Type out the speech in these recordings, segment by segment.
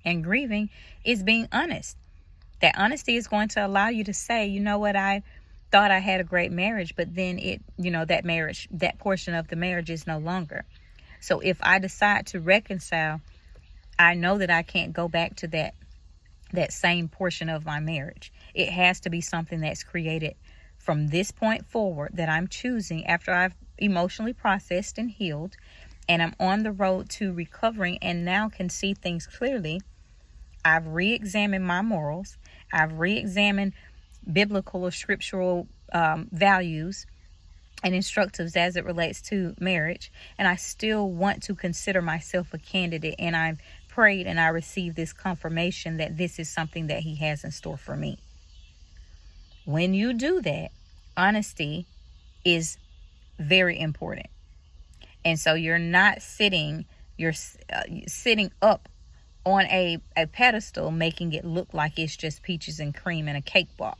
And grieving is being honest. That honesty is going to allow you to say, you know what, I thought I had a great marriage, but then that marriage, that portion of the marriage is no longer. So if I decide to reconcile, I know that I can't go back to that same portion of my marriage. It has to be something that's created from this point forward that I'm choosing after I've emotionally processed and healed, and I'm on the road to recovering and now can see things clearly. I've re-examined my morals. I've re-examined biblical or scriptural values and instructives as it relates to marriage. And I still want to consider myself a candidate. And I've prayed and I received this confirmation that this is something that he has in store for me. When you do that, honesty is very important. And so you're not sitting up on a pedestal, making it look like it's just peaches and cream and a cakewalk.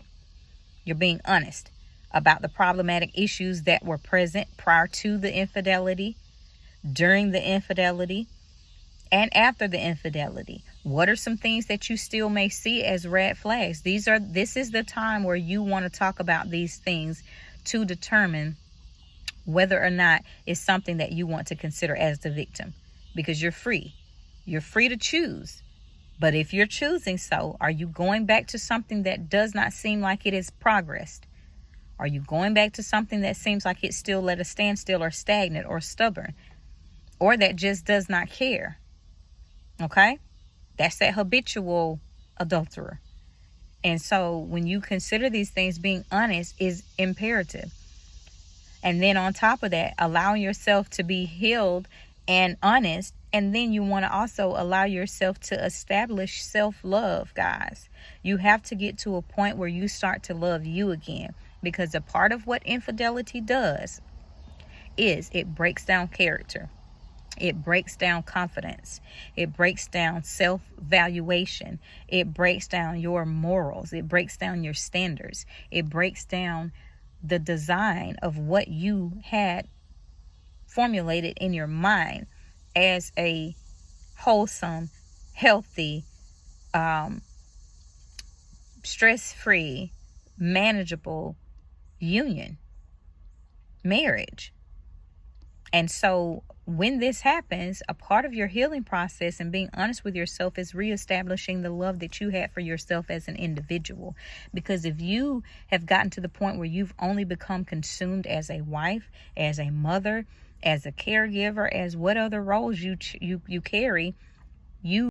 You're being honest about the problematic issues that were present prior to the infidelity, during the infidelity, and after the infidelity. What are some things that you still may see as red flags? This is the time where you want to talk about these things to determine whether or not it's something that you want to consider as the victim, because you're free. You're free to choose. But if you're choosing so, are you going back to something that does not seem like it has progressed? Are you going back to something that seems like it's still at a standstill or stagnant or stubborn, or that just does not care? Okay? That's that habitual adulterer. And so when you consider these things, being honest is imperative. And then on top of that, allowing yourself to be healed and honest. And then you want to also allow yourself to establish self-love, guys. You have to get to a point where you start to love you again. Because a part of what infidelity does is it breaks down character. It breaks down confidence. It breaks down self-valuation. It breaks down your morals. It breaks down your standards. It breaks down the design of what you had formulated in your mind as a wholesome, healthy, stress-free, manageable union, marriage. And so when this happens, a part of your healing process and being honest with yourself is reestablishing the love that you had for yourself as an individual. Because if you have gotten to the point where you've only become consumed as a wife, as a mother, as a caregiver, as what other roles you carry, you